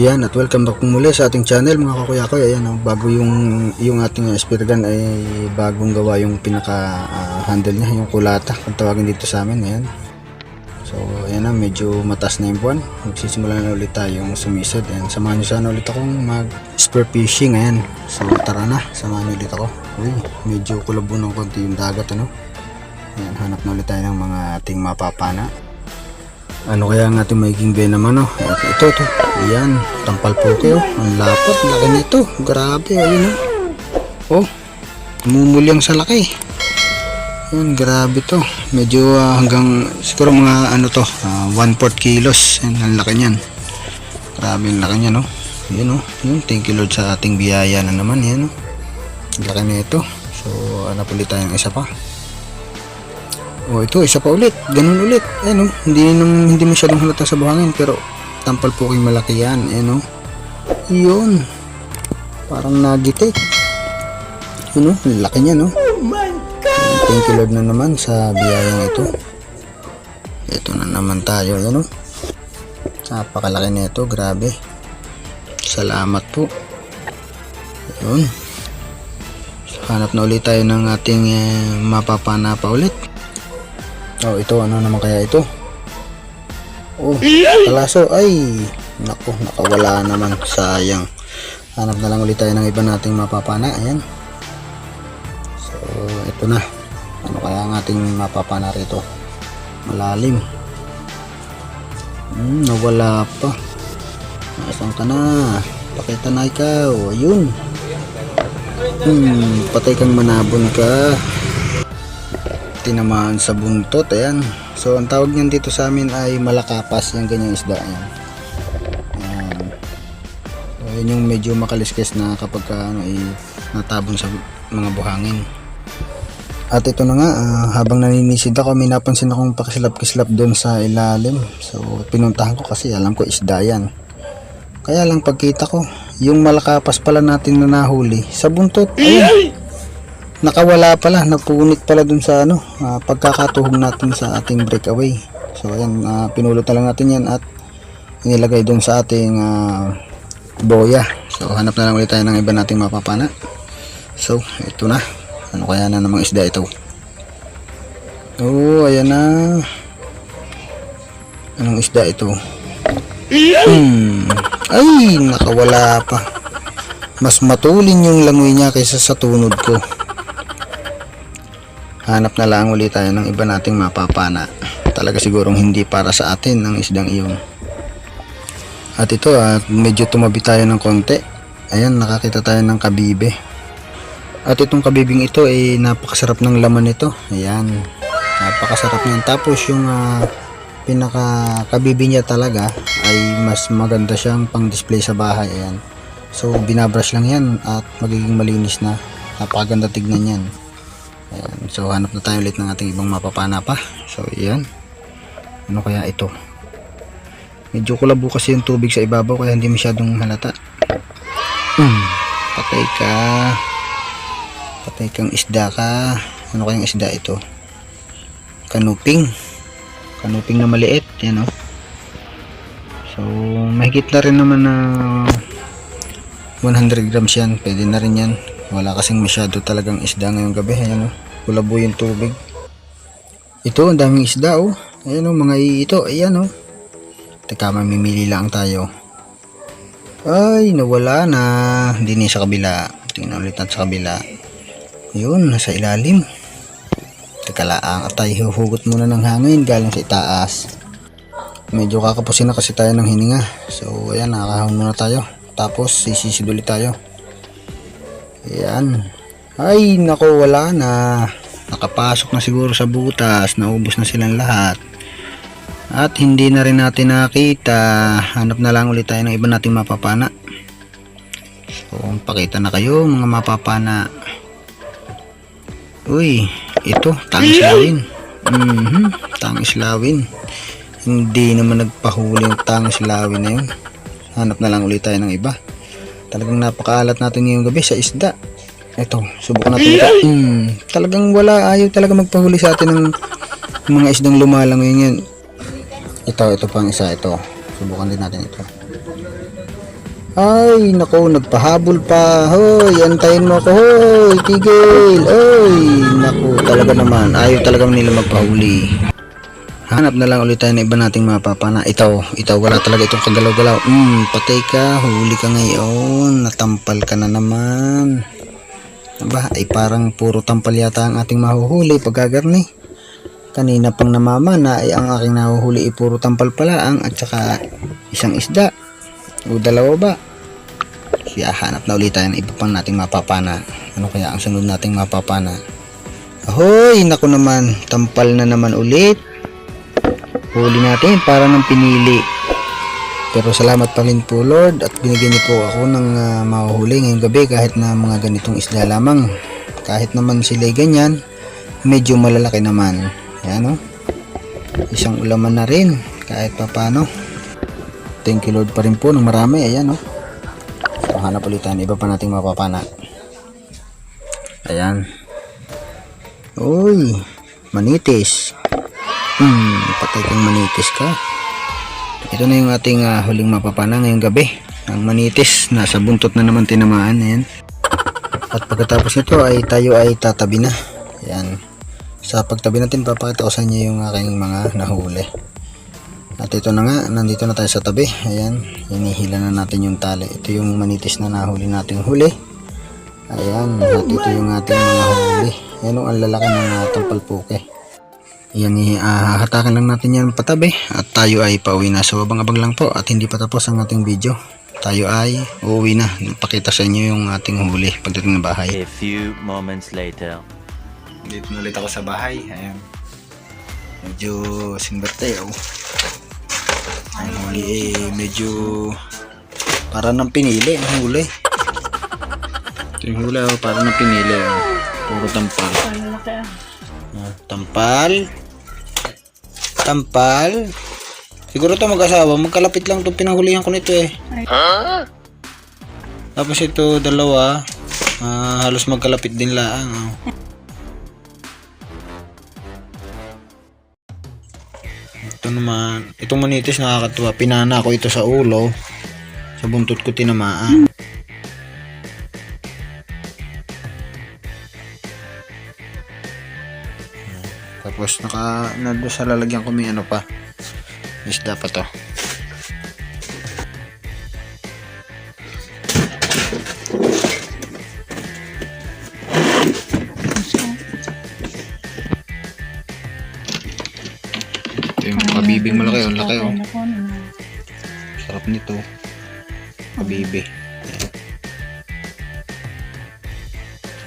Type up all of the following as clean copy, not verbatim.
Yan, at welcome back muli sa ating channel mga kakuyakoy. Ayan, bago yung ating spear gun ay bagong gawa yung pinaka handle niya, yung kulata kung tawagin dito sa amin. Ayan. So ayan na, medyo mataas na yung buwan. Magsisimula na ulit tayong sumisad. Ayan, samahan nyo sana ulit akong mag spear fishing. Ayan, so tara na, samahan nyo ulit ako. Uy, medyo kulabo ng konti yung dagat, ano. Ayan, hanap na ulit tayo ng mga ating mapapana. Ano kaya ang ating magiging venom, ano? Ito. Ayan, tampal po kayo. Ang lapot, laki nito. Grabe, ayun, oh. Mumulyang sa laki. Ayan, grabe to. Medyo hanggang, siguro mga ano to, 1/4 kilos. Ayan, ang laki niyan. Grabe ang laki niyan, no? Ayan, oh. Ayan, thank you Lord sa ating biyaya na naman. Ayan, oh. Ang laki na ito. So, hanap ulit tayong isa pa. Oh, ito, isa pa ulit. Ganun ulit. Ayan, oh. Hindi masyadong halata sa buhangin, pero tampal po kayong malaki yan. Ayan, oh. Yun. Parang nagitik. Yun, oh. Laki niya, no? Oh my God! Thank you Lord na naman sa biyayang ito. Ito na naman tayo. Ayan, oh. Napakalaki na ito. Grabe. Salamat po. Yun. So, hanap na ulit tayo ng ating mapapana pa ulit. Oh, ito, ano naman kaya ito? Oh, kalaso. Ay, naku, nakawala naman. Sayang. Hanap na lang ulit tayo ng iba nating mapapana. Ayan. So, ito na. Ano kaya ang ating mapapana rito? Malalim. Nawala pa. Nasaan ka na? Pakita na ikaw. Ayun. Patay kang manabon ka. Tinamaan sa buntot. Ayan, so ang tawag niyan dito sa amin ay malakapas, yung ganyang isda. Ayan. Ayan. So, yun yung medyo makaliskes na kapag natabon sa mga buhangin. At ito na nga, habang naninisid ako, may napansin akong pakislap-kislap doon sa ilalim. So pinuntahan ko kasi alam ko isda yan. Kaya lang pagkita ko, yung malakapas pala natin na nahuli sa buntot. Ayun, nakawala pala, napunit pala dun sa pagkakatuhog natin sa ating breakaway. So ayan, pinulot na lang natin yan at inilagay dun sa ating boya. So hanap na lang ulit tayo ng iba nating mapapana. So ito na, ano kaya na namang isda ito? Oh, ayan na. Anong isda ito? Ay, nakawala pa. Mas matulin yung langoy niya kaysa sa tunod ko. Hanap na lang ulit tayo ng iba nating mapapana. Talaga sigurong hindi para sa atin ang isdang iyon. At ito, medyo tumabi tayo ng konti. Ayan, nakakita tayo ng kabibe. At itong kabibing ito ay napakasarap ng laman nito. Ayan, napakasarap niyan. Tapos yung pinaka kabibi niya talaga ay mas maganda siyang pang display sa bahay. Ayan, so binabrush lang yan at magiging malinis na. Napakaganda tignan yan. Ayan, so hanap na tayo ulit ng ating ibang mapapana pa. So ayan, ano kaya ito? Medyo kulabo kasi yung tubig sa ibabaw kaya hindi masyadong halata. Patay ka. Patay kang isda ka. Ano kayang isda ito? Kanuping. Kanuping na maliit. Yan, oh. So mahigit na rin naman na 100 grams yan. Pwede na rin yan. Wala kasing masyado talagang isda ngayong gabi. Ayan, oh. Kulabo yung tubig. Ito, ang daming isda, oh. Ayan, oh, mga ito. Ayan, oh. Teka, mamimili lang tayo. Ay, nawala na. Hindi niya sa kabila. Tingnan ulit natin sa kabila. Yun, nasa ilalim. Teka lang, at tayo huhugot muna ng hangin galing sa itaas. Medyo kakapusin na kasi tayo ng hininga. So, ayan, nakakahon muna tayo. Tapos, sisisid ulit tayo. Ayan. Ay, nako, wala na. Nakapasok na siguro sa butas. Naubos na silang lahat. At hindi na rin natin nakita. Hanap na lang ulit tayo ng iba nating mapapana. So, pakita na kayo mga mapapana. Uy, ito, tangis lawin. Tangis lawin. Hindi naman nagpahuli yung tangis lawin na yun. Hanap na lang ulit tayo ng iba. Talagang napakaalat natin ngayong gabi sa isda. Ito, subukan natin ito. Talagang wala, ayaw talaga magpahuli sa atin ng mga isdang lumalangoy yan. Ito pang isa, ito. Subukan din natin ito. Ay, nako, nagpahabol pa. Hoy, antayin mo ako. Hoy, tigil. Hoy, nako, talaga naman. Ayaw talaga nila magpahuli. Hanap na lang ulit tayo ng iba nating mapapana. Ito, wala talaga itong kagalaw-galaw. Patay ka, huli ka ngayon. Natampal ka na naman. Aba, ay parang puro tampal yata ang ating mahuhuli pagkagarni. Kanina pang namamana ay ang aking nahuhuli ay puro tampal pala ang at saka isang isda. O dalawa ba? Kaya hanap na ulit tayo ng iba pang nating mapapana. Ano kaya ang sunod nating mapapana? Ahoy, naku naman, tampal na naman ulit. Huli natin para ng pinili. Pero salamat pa rin po Lord at binigyan niyo po ako ng mahuhuli ngayong gabi kahit na mga ganitong isda lamang. Kahit naman sila ganyan, medyo malalaki naman. Yan o. Isang ulaman na rin kahit pa paano. Thank you Lord pa rin po ng marami. Ayan o. So, hanap ulit tayo iba pa nating mapapana. Ayan. Uy, manitis. Patay kang manitis ka. Ito na yung ating huling mapapana ngayong gabi. Ang manitis, nasa buntot na naman tinamaan. Ayan. At pagkatapos nito ay tayo ay tatabi na. Ayan. Sa pagtabi natin, papakita ko sa inyo yung aking mga nahuli. At ito na nga, nandito na tayo sa tabi. Ayan, hinihila na natin yung tali. Ito yung manitis na nahuli nating huli. Ayan, at ito yung ating mga huli. Ayan ang lalaki ng tampalpuke. Ayan, hahatakan lang natin yan patabi. At tayo ay pauwi na. So, abang-abang lang po. At hindi pa tapos ang ating video. Tayo ay uuwi na. Pakita sa inyo yung ating huli pagdating ng bahay. A few moments later. Dito na ulit ako sa bahay. Ayan. Medyo singberte. Ang huli medyo para nang pinili ang huli. Ito yung huli para nang pinili. Puro tampal. Tampal. Siguro ito mag-asawa. Magkalapit lang itong pinanghulihan ko nito eh. Tapos ito dalawa. Halos magkalapit din lang. Ito naman, itong manitis nakakatuwa. Pinana ko ito sa ulo. Sa buntot ko tinamaan. Tapos sa lalagyan ko may ano pa. Isda pa to. Kabibing malaki oh, laki oh. Sarap nito. Kabibi.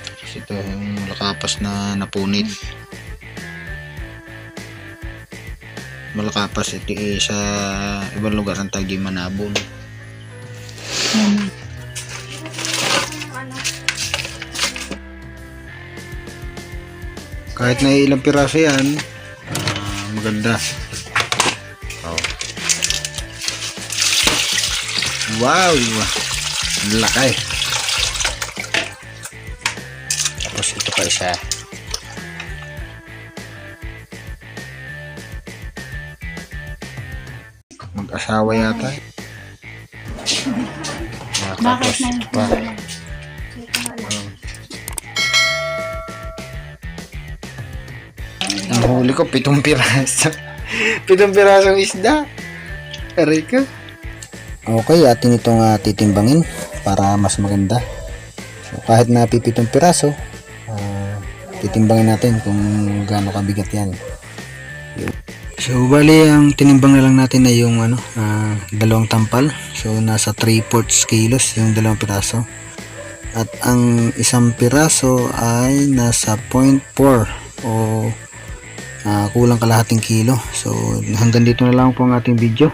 Tapos ito yung malakapas na napunit. Malakapas ito sa ibang lugar ang tawag yung manabon. Kahit na ilang piraso yan, maganda. Wow, laki. Tapos ito pa isa. Mag-asawa yata. Tapos ito pa. Ang huli ko 7 piraso. 7 pirasong isda. Aray ka. Okay, atin itong titimbangin para mas maganda. So, kahit na 7 piraso, titimbangin natin kung gaano kabigat yan. So, bali ang tinimbang na lang natin ay yung dalawang tampal. So, nasa 3/4 kilos yung dalawang piraso. At ang isang piraso ay nasa 0.4 o kulang kalahating kilo. So, hanggang dito na lang po ang ating video.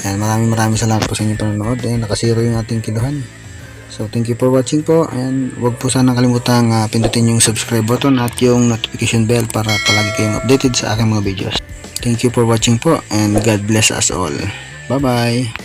Ayan, maraming salamat po sa inyong panonood. Ayan, nakasiro yung ating kiluhan. So, thank you for watching po. Ayan, huwag po sana kalimutang pindutin yung subscribe button at yung notification bell para palagi kayong updated sa aking mga videos. Thank you for watching po and God bless us all. Bye-bye!